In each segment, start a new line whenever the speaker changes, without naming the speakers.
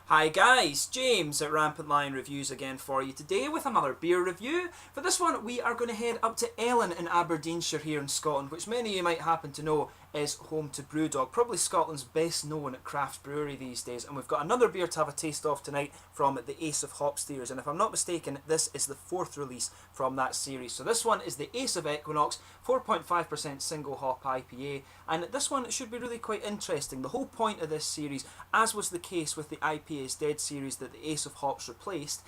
Hi guys, James at RampantLionReviews again for you today with another beer review. For this one we are going to head up to Ellon in Aberdeenshire here in Scotland, which many of you might happen to know is home to Brewdog, probably Scotland's best known craft brewery these days. And we've got another beer to have a taste of tonight from the Ace of Hopsters, and if I'm not mistaken this is the fourth release from that series. So this one is the Ace of Equinox, 4.5% single hop IPA, and this one should be really quite interesting. The whole point of this series, as was the case with the IPA is Dead series that the Ace of Hops replaced,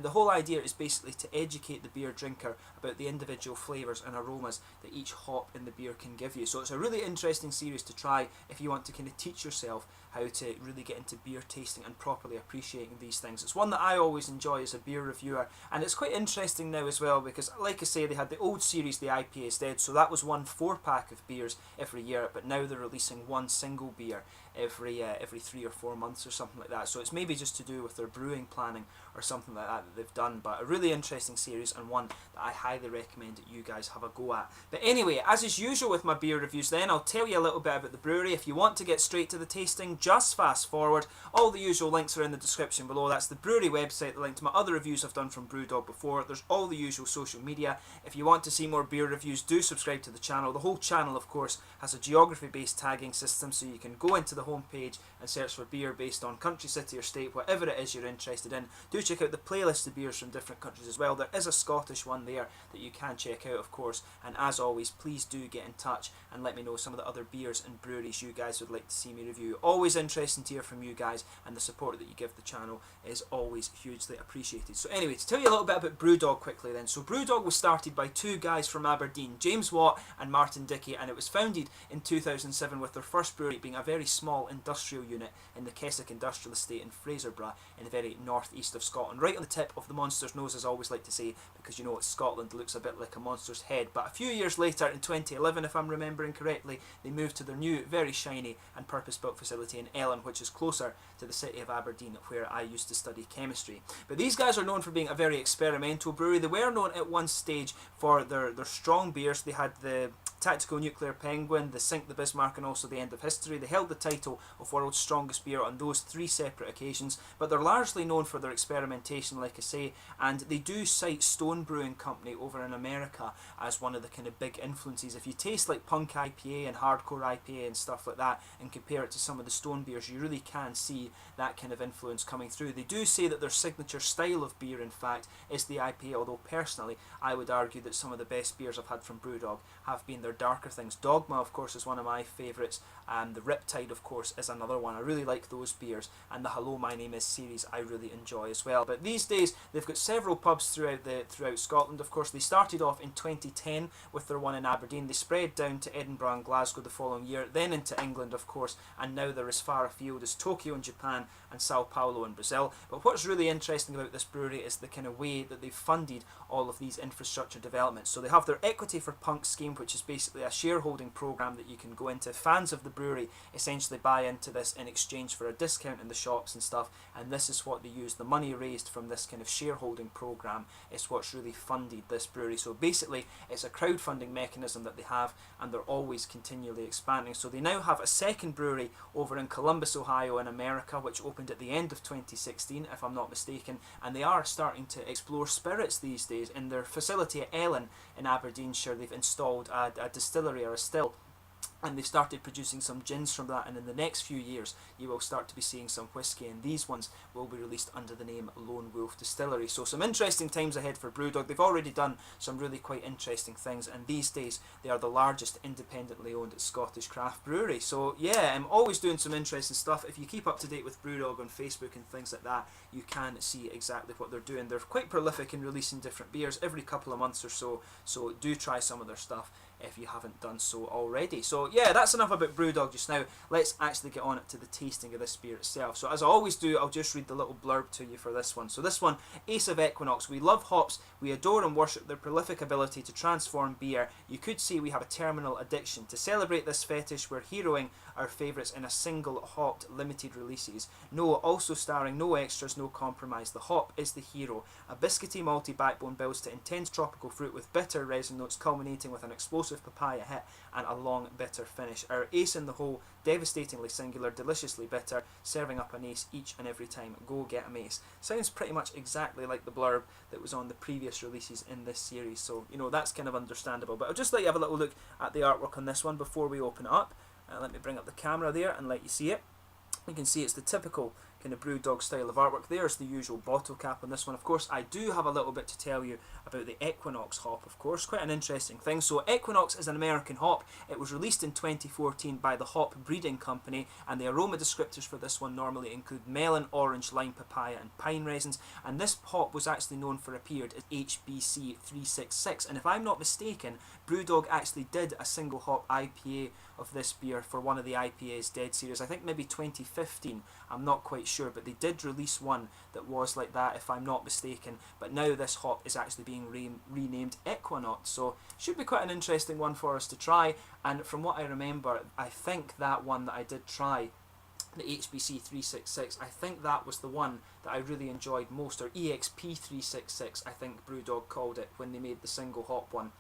the whole idea is basically to educate the beer drinker about the individual flavours and aromas that each hop in the beer can give you. So it's a really interesting series to try if you want to kind of teach yourself how to really get into beer tasting and properly appreciating these things. It's one that I always enjoy as a beer reviewer, and it's quite interesting now as well because, like I say, they had the old series, the IPA is Dead, so that was one 4-pack of beers every year, but now they're releasing one single beer every 3 or 4 months or something like that. So it's maybe just to do with their brewing planning or something like that they've done, but a really interesting series and one that I highly recommend that you guys have a go at. But anyway, as is usual with my beer reviews then, I'll tell you a little bit about the brewery. If you want to get straight to the tasting, just fast forward. All the usual links are in the description below. That's the brewery website, the link to my other reviews I've done from Brewdog before. There's all the usual social media. If you want to see more beer reviews, do subscribe to the channel. The whole channel, of course, has a geography-based tagging system, so you can go into the homepage and search for beer based on country, city or state, whatever it is you're interested in. Do check out the playlist of beers from different countries as well. There is a Scottish one there that you can check out, of course, and as always, please do get in touch and let me know some of the other beers and breweries you guys would like to see me review. Always interesting to hear from you guys, and the support that you give the channel is always hugely appreciated. So anyway, to tell you a little bit about Brewdog quickly then. So Brewdog was started by two guys from Aberdeen, James Watt and Martin Dickey, and it was founded in 2007 with their first brewery being a very small industrial unit in the Keswick Industrial Estate in Fraserburgh in the very northeast of Scotland, right on the tip of the monster's nose, as I always like to say, because you know Scotland looks a bit like a monster's head. But a few years later, in 2011 if I'm remembering correctly, they moved to their new very shiny and purpose-built facility in Ellon, which is closer to the city of Aberdeen where I used to study chemistry. But these guys are known for being a very experimental brewery. They were known at one stage for their strong beers. They had the Tactical Nuclear Penguin, the Sink the Bismarck, and also the End of History. They held the title of World's Strongest Beer on those 3 separate occasions, but they're largely known for their experimentation, like I say, and they do cite Stone Brewing Company over in America as one of the kind of big influences. If you taste like Punk IPA and Hardcore IPA and stuff like that and compare it to some of the Stone beers, you really can see that kind of influence coming through. They do say that their signature style of beer, in fact, is the IPA, although personally I would argue that some of the best beers I've had from Brewdog have been their darker things. Dogma, of course, is one of my favourites, and the Riptide, of course, is another one. I really like those beers, and the Hello My Name Is series I really enjoy as well. But these days they've got several pubs throughout Scotland. Of course, they started off in 2010 with their one in Aberdeen. They spread down to Edinburgh and Glasgow the following year, then into England, of course, and now they're as far afield as Tokyo in Japan and Sao Paulo in Brazil. But what's really interesting about this brewery is the kind of way that they've funded all of these infrastructure developments. So they have their Equity for Punk scheme, which is basically a shareholding program that you can go into. Fans of the brewery essentially buy into this in exchange for a discount in the shops and stuff, and this is what they use. The money raised from this kind of shareholding program is what's really funded this brewery. So basically it's a crowdfunding mechanism that they have, and they're always continually expanding. So they now have a second brewery over in Columbus, Ohio in America, which opened at the end of 2016 if I'm not mistaken, and they are starting to explore spirits these days. In their facility at Ellon in Aberdeenshire, they've installed a distillery or a still, and they've started producing some gins from that, and in the next few years you will start to be seeing some whiskey, and these ones will be released under the name Lone Wolf Distillery. So some interesting times ahead for Brewdog. They've already done some really quite interesting things, and these days they are the largest independently owned Scottish craft brewery. So yeah, I'm always doing some interesting stuff. If you keep up to date with Brewdog on Facebook and things like that, you can see exactly what they're doing. They're quite prolific in releasing different beers every couple of months or so, so do try some of their stuff if you haven't done so already. So yeah, that's enough about Brewdog just now. Let's actually get on to the tasting of this beer itself. So as I always do, I'll just read the little blurb to you for this one. So this one, Ace of Equinox. We love hops, we adore and worship their prolific ability to transform beer. You could say we have a terminal addiction. To celebrate this fetish, we're heroing our favourites in a single hopped limited releases. No, also starring no extras, no compromise. The hop is the hero. A biscuity malty backbone builds to intense tropical fruit with bitter resin notes culminating with an explosive explosive papaya hit and a long bitter finish. Our ace in the hole, devastatingly singular, deliciously bitter, serving up an ace each and every time. Go get a ace. Sounds pretty much exactly like the blurb that was on the previous releases in this series, so you know that's kind of understandable. But I'll just let you have a little look at the artwork on this one before we open it up. Let me bring up the camera there and let you see it. You can see it's the typical kind of Brewdog style of artwork. There's the usual bottle cap on this one. Of course, I do have a little bit to tell you about the Equinox hop, of course. Quite an interesting thing. So Equinox is an American hop. It was released in 2014 by the Hop Breeding Company, and the aroma descriptors for this one normally include melon, orange, lime, papaya and pine resins. And this hop was actually known for a period as HBC 366. And if I'm not mistaken, Brewdog actually did a single hop IPA of this beer for one of the IPA's Dead series. I think maybe 2015, I'm not quite sure, but they did release one that was like that if I'm not mistaken. But now this hop is actually being renamed Equinox, so should be quite an interesting one for us to try. And from what I remember, I think that one that I did try, the HBC 366, I think that was the one that I really enjoyed most, or EXP 366 I think Brewdog called it when they made the single hop one.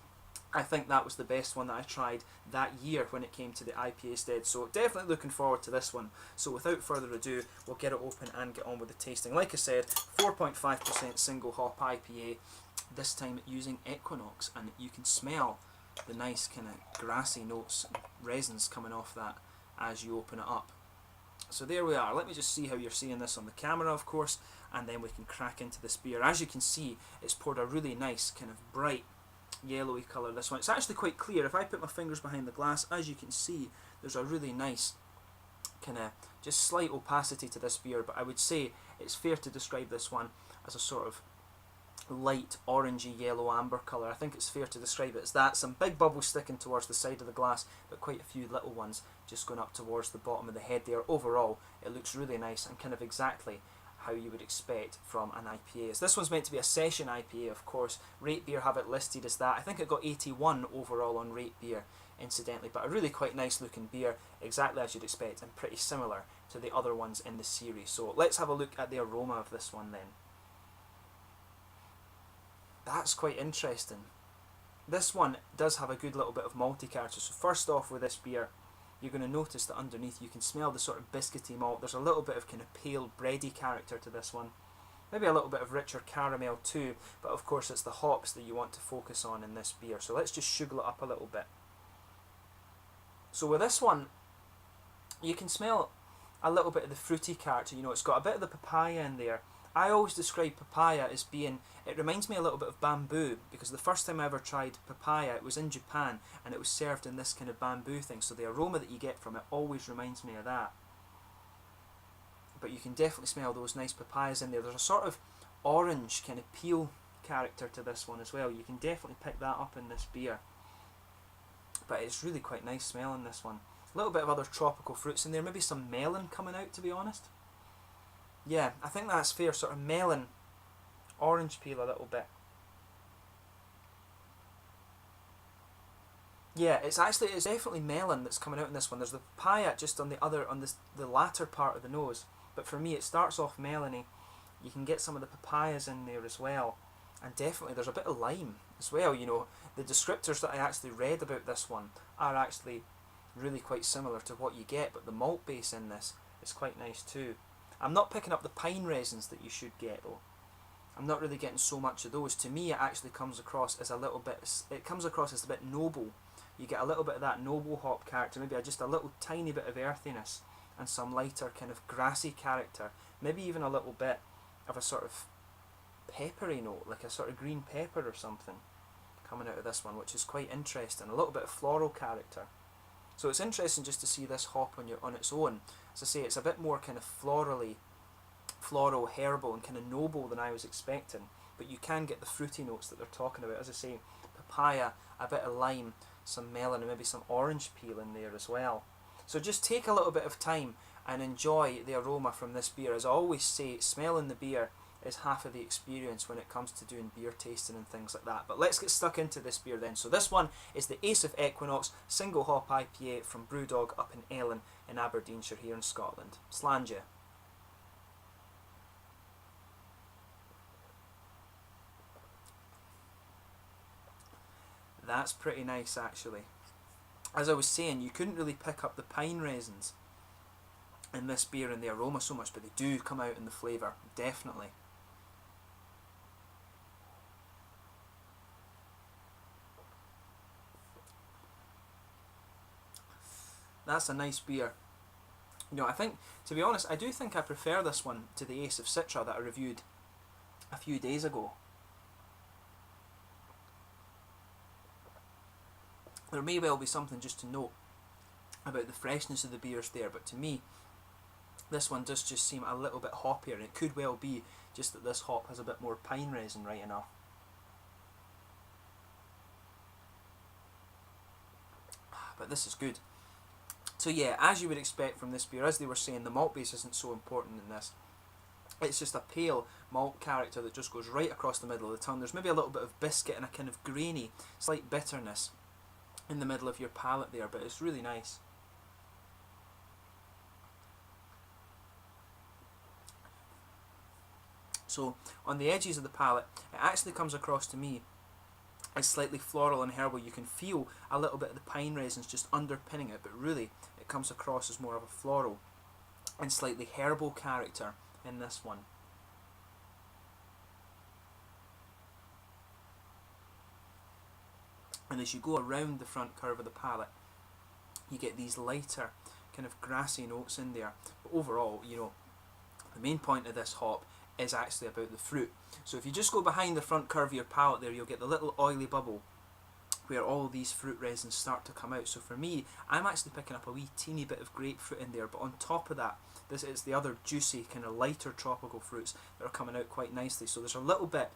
I think that was the best one that I tried that year when it came to the IPA's Dead. So definitely looking forward to this one. So without further ado, we'll get it open and get on with the tasting. Like I said, 4.5% single hop IPA, this time using Equinox. And you can smell the nice kind of grassy notes and resins coming off that as you open it up. So there we are. Let me just see how you're seeing this on the camera, of course, and then we can crack into this beer. As you can see, it's poured a really nice kind of bright yellowy colour, this one. It's actually quite clear. If I put my fingers behind the glass, as you can see, there's a really nice kind of just slight opacity to this beer, but I would say it's fair to describe this one as a sort of light orangey yellow amber colour. I think it's fair to describe it as that. Some big bubbles sticking towards the side of the glass, but quite a few little ones just going up towards the bottom of the head there. Overall, it looks really nice and kind of exactly how you would expect from an IPA. So this one's meant to be a session IPA, of course. Rate Beer have it listed as that. I think it got 81 overall on Rate Beer, incidentally, but a really quite nice looking beer, exactly as you'd expect, and pretty similar to the other ones in the series. So let's have a look at the aroma of this one then. That's quite interesting. This one does have a good little bit of malty character. So first off with this beer, you're going to notice that underneath you can smell the sort of biscuity malt. There's a little bit of kind of pale bready character to this one. Maybe a little bit of richer caramel too, but of course it's the hops that you want to focus on in this beer. So let's just sugar it up a little bit. So with this one, you can smell a little bit of the fruity character. You know, it's got a bit of the papaya in there. I always describe papaya as being, it reminds me a little bit of bamboo, because the first time I ever tried papaya, it was in Japan, and it was served in this kind of bamboo thing, so the aroma that you get from it always reminds me of that. But you can definitely smell those nice papayas in there. There's a sort of orange kind of peel character to this one as well. You can definitely pick that up in this beer. But it's really quite nice smelling, this one. A little bit of other tropical fruits in there, maybe some melon coming out, to be honest. Yeah, I think that's fair, sort of melon, orange peel a little bit. Yeah, it's definitely melon that's coming out in this one. There's the papaya just on the latter part of the nose, but for me it starts off melony. You can get some of the papayas in there as well, and definitely there's a bit of lime as well. You know, the descriptors that I actually read about this one are actually really quite similar to what you get, but the malt base in this is quite nice too. I'm not picking up the pine resins that you should get though. I'm not really getting so much of those. To me it actually comes across as a little bit, it comes across as a bit noble. You get a little bit of that noble hop character, maybe just a little tiny bit of earthiness and some lighter kind of grassy character. Maybe even a little bit of a sort of peppery note, like a sort of green pepper or something coming out of this one, which is quite interesting. A little bit of floral character. So it's interesting just to see this hop on its own. As I say, it's a bit more kind of floral, herbal and kind of noble than I was expecting. But you can get the fruity notes that they're talking about. As I say, papaya, a bit of lime, some melon and maybe some orange peel in there as well. So just take a little bit of time and enjoy the aroma from this beer. As I always say, smelling the beer is half of the experience when it comes to doing beer tasting and things like that. But let's get stuck into this beer then. So this one is the Ace of Equinox single hop IPA from Brewdog up in Ellon in Aberdeenshire here in Scotland. Slàinte. That's pretty nice actually. As I was saying, you couldn't really pick up the pine resins in this beer and the aroma so much, but they do come out in the flavour, definitely. That's a nice beer. You know, I think, to be honest, I do think I prefer this one to the Ace of Citra that I reviewed a few days ago. There may well be something just to note about the freshness of the beers there, but to me, this one does just seem a little bit hoppier, and it could well be just that this hop has a bit more pine resin right enough. But this is good. So yeah, as you would expect from this beer, as they were saying, the malt base isn't so important in this. It's just a pale malt character that just goes right across the middle of the tongue. There's maybe a little bit of biscuit and a kind of grainy, slight bitterness in the middle of your palate there, but it's really nice. So on the edges of the palate, it actually comes across to me as slightly floral and herbal. You can feel a little bit of the pine resins just underpinning it, but really it comes across as more of a floral and slightly herbal character in this one. And as you go around the front curve of the palate, you get these lighter kind of grassy notes in there. But overall, you know, the main point of this hop is actually about the fruit. So if you just go behind the front curve of your palate there, you'll get the little oily bubble where all these fruit resins start to come out. So for me, I'm actually picking up a wee teeny bit of grapefruit in there, but on top of that, this is the other juicy kind of lighter tropical fruits that are coming out quite nicely. So there's a little bit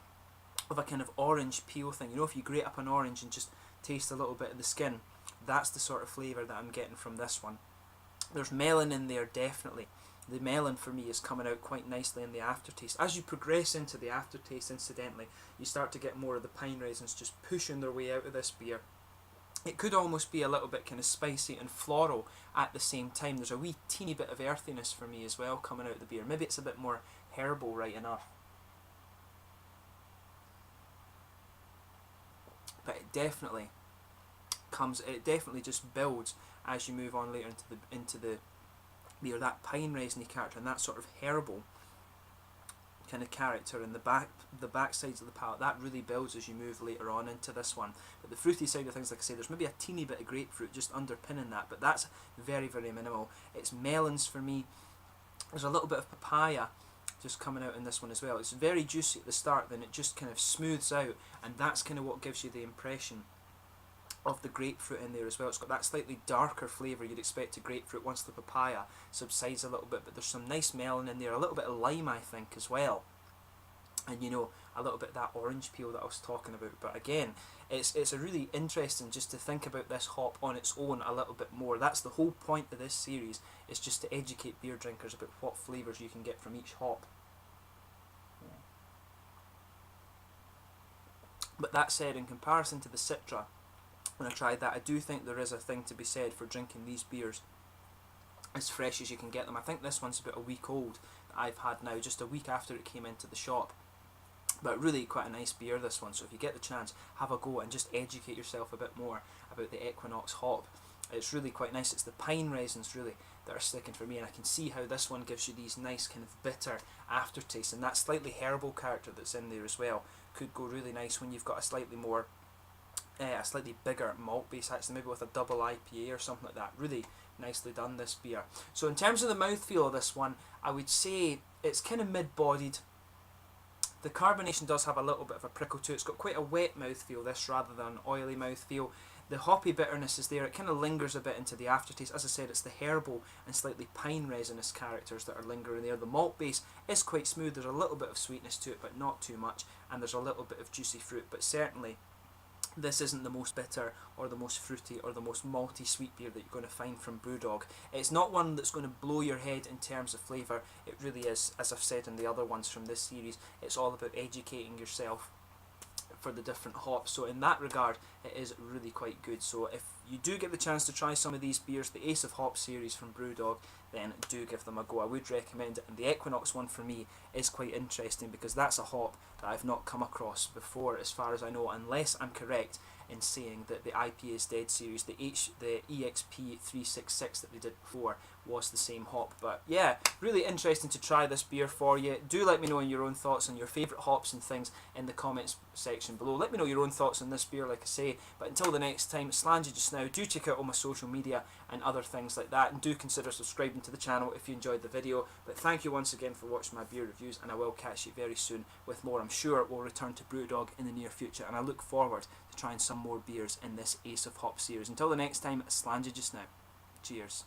of a kind of orange peel thing. You know, if you grate up an orange and just taste a little bit of the skin, that's the sort of flavour that I'm getting from this one. There's melon in there, definitely. The melon for me is coming out quite nicely in the aftertaste. As you progress into the aftertaste, incidentally, you start to get more of the pine resins just pushing their way out of this beer. It could almost be a little bit kind of spicy and floral at the same time. There's a wee teeny bit of earthiness for me as well coming out of the beer. Maybe it's a bit more herbal right enough. But it definitely just builds as you move on later into the beer, that pine resiny character and that sort of herbal kind of character in the back sides of the palate, that really builds as you move later on into this one. But the fruity side of things, like I say, there's maybe a teeny bit of grapefruit just underpinning that, but that's very, very minimal. It's melons for me. There's a little bit of papaya just coming out in this one as well. It's very juicy at the start, then it just kind of smooths out, and that's kind of what gives you the impression of the grapefruit in there as well. It's got that slightly darker flavour you'd expect to grapefruit once the papaya subsides a little bit, but there's some nice melon in there, a little bit of lime I think as well, and you know, a little bit of that orange peel that I was talking about. But again, it's a really interesting just to think about this hop on its own a little bit more. That's the whole point of this series, is just to educate beer drinkers about what flavours you can get from each hop. But that said, in comparison to the Citra, when I tried that, I do think there is a thing to be said for drinking these beers as fresh as you can get them. I think this one's about a week old that I've had now, just a week after it came into the shop. But really quite a nice beer, this one, so if you get the chance, have a go and just educate yourself a bit more about the Equinox hop. It's really quite nice. It's the pine resins really that are sticking for me, and I can see how this one gives you these nice kind of bitter aftertaste, and that slightly herbal character that's in there as well could go really nice when you've got a slightly bigger malt base, actually maybe with a double IPA or something like that. Really nicely done, this beer. So in terms of the mouthfeel of this one, I would say it's kind of mid-bodied. The carbonation does have a little bit of a prickle to it. It's got quite a wet mouthfeel, this, rather than an oily mouthfeel. The hoppy bitterness is there. It kind of lingers a bit into the aftertaste. As I said, it's the herbal and slightly pine resinous characters that are lingering there. The malt base is quite smooth. There's a little bit of sweetness to it, but not too much. And there's a little bit of juicy fruit, but certainly this isn't the most bitter or the most fruity or the most malty sweet beer that you're going to find from Brewdog. It's not one that's going to blow your head in terms of flavour. It really is, as I've said in the other ones from this series, it's all about educating yourself for the different hops. So in that regard, it is really quite good. So if you do get the chance to try some of these beers, the Ace of Hops series from Brewdog, then do give them a go. I would recommend it. And the Equinox one for me is quite interesting because that's a hop that I've not come across before, as far as I know, unless I'm correct in saying that the IPA is Dead series, the EXP 366 that they did before, was the same hop. But yeah, really interesting to try this beer for you. Do let me know your own thoughts on your favourite hops and things in the comments section below. Let me know your own thoughts on this beer, like I say. But until the next time, Slange you just now. Do check out all my social media and other things like that, and do consider subscribing to the channel if you enjoyed the video. But thank you once again for watching my beer reviews, and I will catch you very soon with more. I'm sure we'll return to Brewdog in the near future, and I look forward to trying some more beers in this Ace of Hop series. Until the next time, Slange you just now. Cheers.